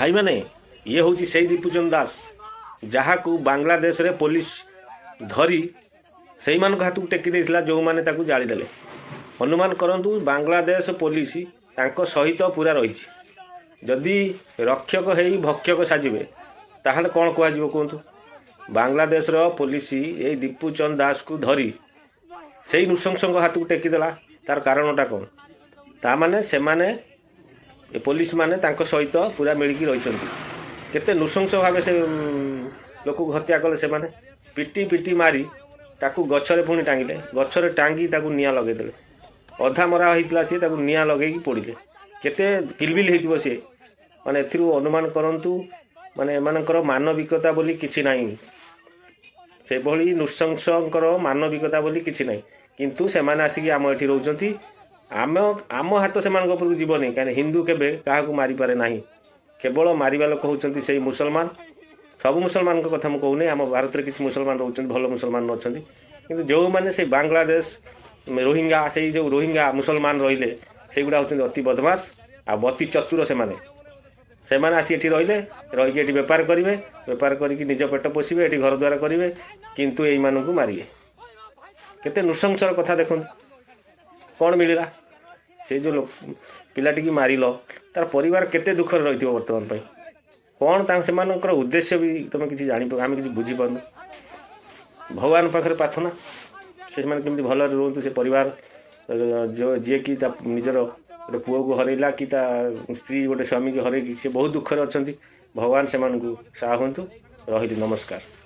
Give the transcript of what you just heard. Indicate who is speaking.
Speaker 1: भाई मैंने ये हूँ से दीपुचंद दास जहाँ को बांग्लादेश रे पुलिस धरी से हाथ को टेकी देता जो मैंने जालीदे अनुमान करतु बांग्लादेश पुलिस सहित पूरा रही जदि रक्षक हो भक्षक साजिबे ताहले कौन कह कहतु बांग्लादेश पुलिस ये दीपुचंद दास को धरी से नृशंस हाथ को टेकीदेला तार कारणटा कौन ता माने से माने पुलिस माने तांको सहित पूरा मिलिकी रही केते नृशंस भाव से लोक हत्या कले से माने पिटी पिटी मारी ताकू गछरे पुणी टांगिले गछरे टांगी ताकू निया लगेदेले अधा मरा होइतला सी ताकू निया लगेकी पोड़िले केते किलबिल हेतिबो से माने एथिरु अनुमान करंतु माने एमानकर मानविकता बोली किछि नाही से भली नृशंसकर मानविकता बोली किछि नाही किंतु से माने आसिकी आम एठी रहउचंती आम आम हाथ से उपरको जीवनी कहीं हिंदू केबे काहाकू मारी पारे नाही केवल मारिबा लोक होउचंती से मुसलमान सब मुसलमान को कथा कहूनी आम भारत में किसी मुसलमान रोचन भल मुसलमान अच्छा किंतु जो मैंने से बांग्लादेश रोहिंगा से जो रोहिंगा मुसलमान रहिले से गुड़ा होउचंती अति बदमाश आ अति चतुर से माने आसी एठी रहिले रही एठी व्यापार करेंगे व्यापार करके निज पेट पोषिबे एठी घर द्वार करेंगे किंतु एई मानकू मारिए केते नृशंसर कथा देखो कौन मिलला से जो पिलाटी की मारिल तार परिवार केते दुखर रही वर्तमान पर कौन से उद्देश्य भी तुम किसी जानी आम कि बुझीपार भगवान पाखे प्रार्थना से केमती भल रुहतु से परिवार जो जी कि निजर गोटे पुओ को हरैला कि स्त्री गोटे स्वामी को हरैकी से बहुत दुखर अच्छा भगवान से साहा हूँ रही नमस्कार।